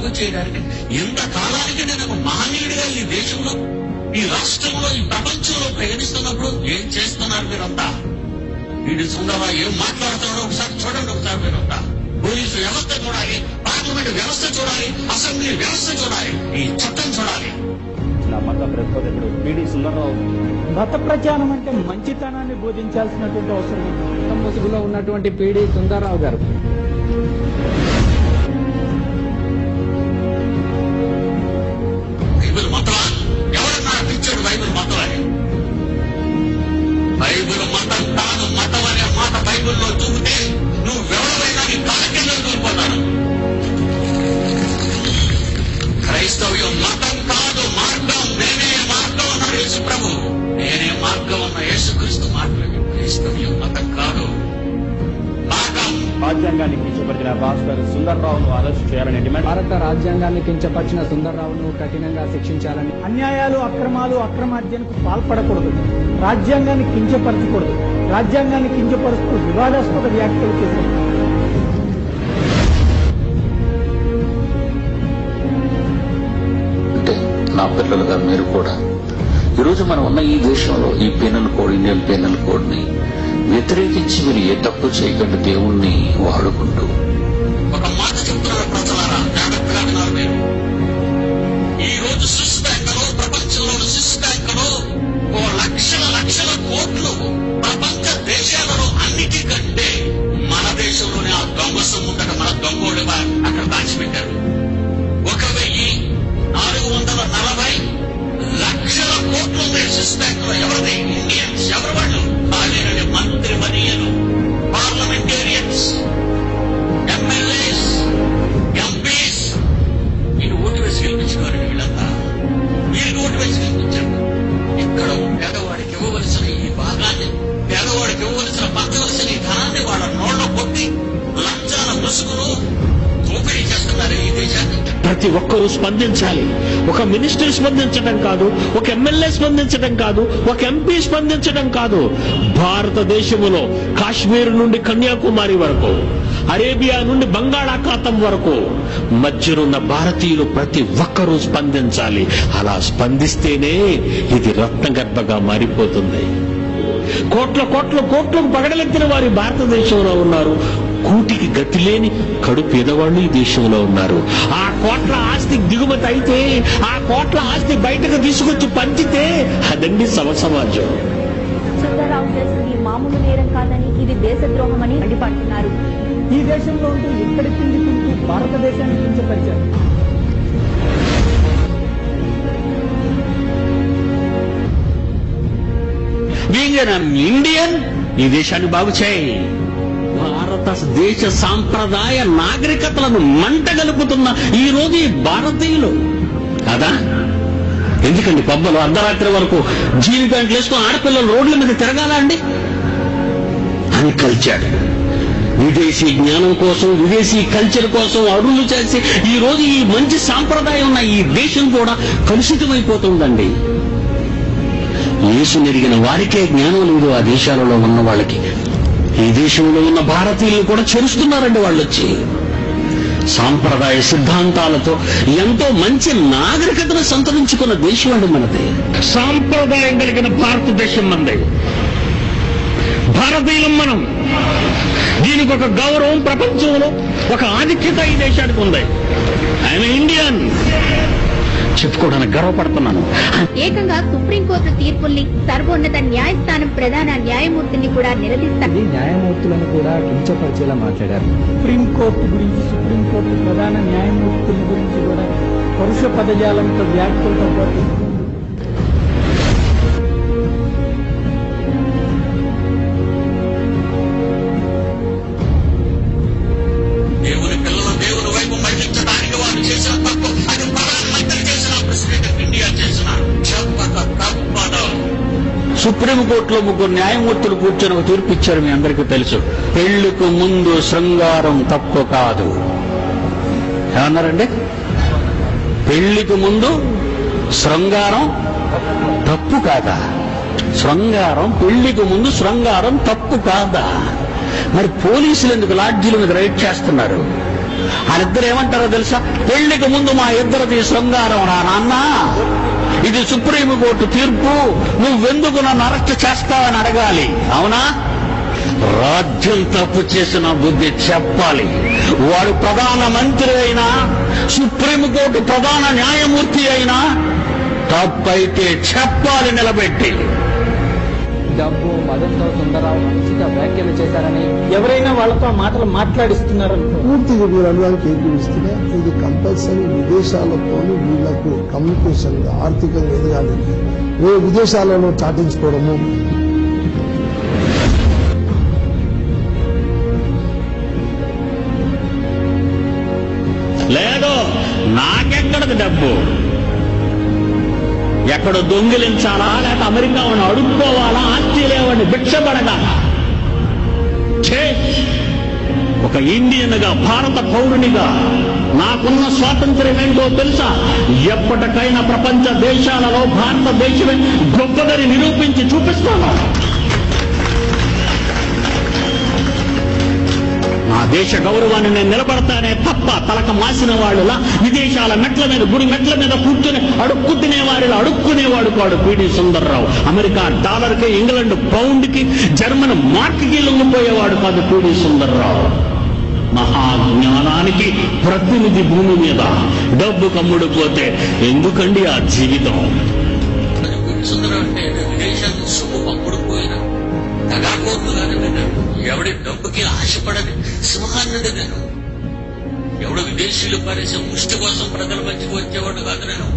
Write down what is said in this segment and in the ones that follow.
బాగు చేయడానికి ఇంతకాలానికి నేను ఒక మహనీయుడిగా ఈ దేశంలో, ఈ రాష్ట్రంలో, ఈ ప్రపంచంలో ప్రయాణిస్తున్నప్పుడు ఏం చేస్తున్నారు మీరంతా? వీడి సుందరరావు ఏం మాట్లాడుతున్నాడో ఒకసారి చూడండి. ఒకసారి మీరంతా పోలీసు వ్యవస్థ చూడాలి, పార్లమెంట్ వ్యవస్థ చూడాలి, అసెంబ్లీ వ్యవస్థ చూడాలి, ఈ చట్టం చూడాలి. నా మత ప్రతిపాదకుడు పిడి సుందరరావు మత ప్రచారం అంటే మంచితనాన్ని బోధించాల్సినటువంటి అవసరం ముసుగులో ఉన్నటువంటి పిడి సుందరరావు గారు బైబిల్ మతమా? ఎవరన్నా పిచ్చాడు బైబిల్ మతం అని? బైబిల్ మతం కాదు. మతం అనే మాట బైబిల్లో చూపితే నువ్వెవరైనా నీ తల కింద దూరిపోతాను. క్రైస్తవ్యం మతం కాదు, మార్గం. నేనే మార్గం అన్నాడు యేసు ప్రభు. నేనే మార్గం అన్న యేసుక్రీస్తు మాట్లాడి క్రైస్తవ్యం మతం కాదు, మార్గం. రాజ్యాంగాన్ని కించపరిచిన భాస్కర్ సుందరరావును అరెస్ట్ చేయాలని డిమాండ్. భారత రాజ్యాంగాన్ని కించపరిచిన సుందరరావును కఠినంగా శిక్షించాలని, అన్యాయాలు, అక్రమాలు, అక్రమార్జనకు పాల్పడకూడదు, రాజ్యాంగాన్ని కించపరచకూడదు, రాజ్యాంగాన్ని కించపరుస్తూ వివాదాస్పద వ్యాఖ్యలు చేశారు. అంటే నా పిల్లలుగా మీరు కూడా ఈరోజు మనం ఉన్న ఈ దేశంలో ఈ penal code, Indian penal code ని వ్యతిరేకించి మీరు ఏ తప్పు చేయకుండా దేవుణ్ణి వాడుకుంటూ ఒక మాట చెప్తున్నారు ప్రజలారా, జాగ్రత్తగా విన్నారు మీరు. ఈ రోజు స్విస్ బ్యాంకులో, ప్రపంచంలోని స్విస్ బ్యాంకులో ఓ లక్షల కోట్లు ప్రపంచ దేశాలలో అన్నిటికంటే మన దేశంలోనే ఆ దొంగ సొమ్ము మన దొంగోడు అక్కడ దాచిపెట్టారు. 1,440 లక్షల కోట్లు స్విస్ బ్యాంకులో. ఎవరిది? ఇండియన్స్. ఎవరు వాళ్ళు? వాళ్ళని మంత్రి మనీయులు, పార్లమెంటేరియన్స్, ఎమ్మెల్యేస్, ఎంపీస్. వీళ్ళు ఓటు వేసి గెలిపించుకోవాలి. వీళ్ళంతా వీరికి ఓటు వేసి గెలిపించారు. ఇక్కడ పేదవాడికి ఇవ్వవలసిన ఈ భాగాన్ని, పేదవాడికి ఇవ్వవలసిన పంచవలసిన ఈ ధనాన్ని వాళ్ళ నోళ్లో కొట్టి లంచాల ముసుగులు దోపిడీ చేస్తున్నారు ఈ దేశాన్ని. ప్రతి ఒక్కరూ స్పందించాలి. ఒక మినిస్టర్ స్పందించడం కాదు, ఒక ఎమ్మెల్యే స్పందించడం కాదు, ఒక ఎంపీ స్పందించడం కాదు. భారతదేశంలో కాశ్మీర్ నుండి కన్యాకుమారి వరకు, అరేబియా నుండి బంగాళాఖాతం వరకు మధ్యనున్న భారతీయులు ప్రతి ఒక్కరూ స్పందించాలి. అలా స్పందిస్తేనే ఇది రత్నగర్భగా మారిపోతుంది. కోట్లకు పగడలెత్తిన వారి భారతదేశంలో ఉన్నారు. కూటికి గతి లేని కడు పేదవాళ్ళు ఈ దేశంలో ఉన్నారు. ఆ కోట్ల ఆస్తి దిగుమతి అయితే, ఆ కోట్ల ఆస్తి బయటకు తీసుకొచ్చి పంచితే అదండి సమాజం. సుందరరావు చేసింది మామూలు నేరం కాదని, ఇది దేశద్రోహమని మండిపడుతున్నారు. ఈ దేశంలో ఉంటూ ఎక్కడి తిండి తింటూ భారతదేశాన్ని కించపరిచారు. బీయింగ్ an ఇండియన్, ఈ దేశాన్ని బాగు చేయి. భారతదేశ సాంప్రదాయ నాగరికతలను మంటగలుపుతున్న ఈ రోజు ఈ భారతీయులు కదా. ఎందుకండి పబ్బలు అర్ధరాత్రి వరకు జీవి ప్యాంట్లు వేసుకుని ఆడపిల్లలు రోడ్ల మీద తిరగాల అండి? అన్కల్చర్డ్ విదేశీ జ్ఞానం కోసం, విదేశీ కల్చర్ కోసం అడుగులు చేసి ఈ రోజు ఈ మంచి సాంప్రదాయం ఉన్న ఈ దేశం కూడా కలుషితమైపోతుందండి. యేసు నెరిగిన వారికే జ్ఞానం లేదు ఆ దేశాలలో ఉన్న వాళ్ళకి. ఈ దేశంలో ఉన్న భారతీయులు కూడా చేరుస్తున్నారండి. వాళ్ళు వచ్చి సాంప్రదాయ సిద్ధాంతాలతో ఎంతో మంచి నాగరికతను సంతరించుకున్న దేశం అండి మనది. సాంప్రదాయం కలిగిన భారతదేశం మనది. భారతీయులం మనం. దీనికి ఒక గౌరవం ప్రపంచంలో, ఒక ఆధిక్యత ఈ దేశానికి ఉంది. ఆయన ఇండియన్ చెప్పుకోవడానికి గర్వపడుతున్నాను. ఏకంగా సుప్రీంకోర్టు తీర్పుల్ని, సర్వోన్నత న్యాయస్థానం ప్రధాన న్యాయమూర్తిని కూడా నిలదీస్తారు. న్యాయమూర్తులను కూడా కించపరిచేలా మాట్లాడారు. సుప్రీంకోర్టు గురించి, సుప్రీంకోర్టు ప్రధాన న్యాయమూర్తుల గురించి కూడా పరుష పదజాలంతో వ్యాఖ్యలతో పాటు దేవుని పిల్లలు దేవుని వైపు మళ్లించడానికి వారు చేసిన తప్పు. అది ప్రధానమంత్రి చేసిన, ప్రెసిడెంట్ ఆఫ్ ఇండియా చేసిన చెప్పక తప్పదు. సుప్రీంకోర్టులో 3 న్యాయమూర్తులు కూర్చొని ఒక తీర్పు ఇచ్చారు. మీ అందరికీ తెలుసు. పెళ్లికి ముందు శృంగారం తప్పు కాదు ఏమన్నారండి? పెళ్లికి ముందు శృంగారం తప్పు కాదా? శృంగారం, పెళ్లికి ముందు శృంగారం తప్పు కాదా? మరి పోలీసులు ఎందుకు లాడ్జీల మీద రైడ్ చేస్తున్నారు? వాళ్ళిద్దరు ఏమంటారో తెలుసా? పెళ్లికి ముందు మా ఇద్దరిది శృంగారం రా నాన్న, ఇది సుప్రీంకోర్టు తీర్పు, నువ్వెందుకు నన్ను అరెస్ట్ చేస్తావని అడగాలి. అవునా? రాజ్యం తప్పు చేసిన బుద్ధి చెప్పాలి. వాడు ప్రధానమంత్రి అయినా, సుప్రీంకోర్టు ప్రధాన న్యాయమూర్తి అయినా తప్పైతే చెప్పాలి నిలబెట్టి. డబ్బు మదన్తో సుందరరావు మంచిగా వ్యాఖ్యలు చేశారని ఎవరైనా వాళ్ళతో మాటలు మాట్లాడిస్తున్నారనుకో, పూర్తిగా మీరు అనుభవానికి ఏకీవిస్తున్నా ఇది కంపల్సరీ విదేశాలతోని వీళ్లకు కమ్యూనికేషన్ ఆర్థికంగా ఎదగాలి. విదేశాలలో చాటించుకోవడము, లేదు నాకెక్కడది డబ్బు, ఎక్కడ దొంగిలించాలా లేక అమెరికా వాడిని అడుక్కోవాలా, ఆస్ట్రేలియా వాడిని భిక్షపడగా. ఒక ఇండియన్ గా, భారత పౌరునిగా నాకున్న స్వాతంత్ర్యం ఏంటో తెలుసా? ఎప్పటికైనా ప్రపంచ దేశాలలో భారతదేశమే గొప్పదని నిరూపించి చూపిస్తాను. నా దేశ గౌరవాన్ని నేను నిలబడతానే తప్ప తలక మాసిన వాళ్ళులా విదేశాల మెట్ల మీద, గుడి మెట్ల మీద కూర్చుని అడుక్కు తినేవాడిలా అడుక్కునేవాడు కాడు పిడి సుందర్రావు. అమెరికా డాలర్ కి, ఇంగ్లాండ్ పౌండ్ కి, జర్మన్ మార్క్ కి లొంగిపోయేవాడు కాదు పిడి సుందర్రావు. మహాజ్ఞానానికి ప్రతినిధి భూమి మీద. డబ్బు కమ్ముడిపోతే ఎందుకండి ఆ జీవితం? సుందరం అంటే విదేశానికి సొమ్ము పంపుడుపోయిన తగాకోతులు కానీ నేను ఎవడి డబ్బుకి ఆశపడని సింహాన్ని నేను, ఎవడు విదేశీయులు పారేసే ముష్టి కోసం ప్రజల మధ్యకి వచ్చేవాడు కాదు నేను.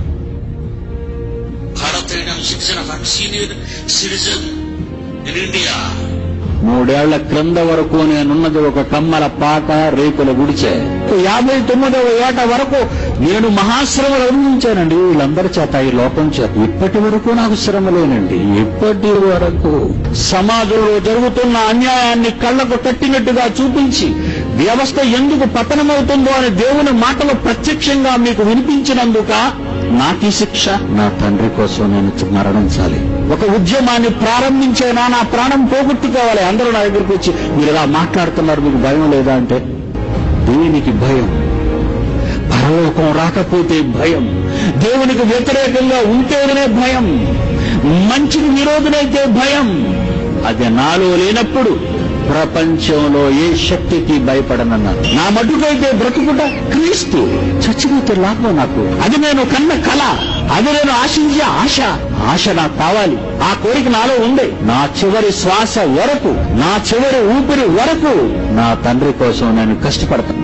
భారతీయ citizen of senior citizen in India. 3 ఏళ్ల క్రింద వరకు నేనున్నది ఒక కమ్మల పాక, రేకుల గుడిచే. 59వ ఏట వరకు నేను మహాశ్రమలు అనుభవించానండి వీళ్ళందరి చేత, ఈ లోకం చేత. ఇప్పటి వరకు నాకు శ్రమ లేనండి. ఇప్పటి వరకు సమాజంలో జరుగుతున్న అన్యాయాన్ని కళ్లకు కట్టినట్టుగా చూపించి వ్యవస్థ ఎందుకు పతనమవుతుందో అని దేవుని మాటలు ప్రత్యక్షంగా మీకు వినిపించినందుక నాకీ శిక్ష. నా తండ్రి కోసం నేను మరణించాలి. ఒక ఉద్యమాన్ని ప్రారంభించేనా నా ప్రాణం పోగొట్టుకోవాలి. అందరూ నా దగ్గరికి వచ్చి మీరు ఇలా మాట్లాడుతున్నారు, మీకు భయం లేదా అంటే, దేనికి భయం? పరలోకం రాకపోతే భయం, దేవునికి వ్యతిరేకంగా ఉంటేనే భయం, మంచికి విరోధులైతే భయం. అది నాలో లేనప్పుడు ప్రపంచంలో ఏ శక్తికి భయపడనన్నారు. నా మటుకైతే బ్రతుకుట క్రీస్తు, చచ్చిపోతే లాభం నాకు. అది నేను కన్న కళ, అది నేను ఆశించే ఆశ. ఆశ నాకు కావాలి, ఆ కోరిక నాలో ఉంది. నా చివరి శ్వాస వరకు, నా చివరి ఊపిరి వరకు నా తండ్రి కోసం నేను కష్టపడతాను.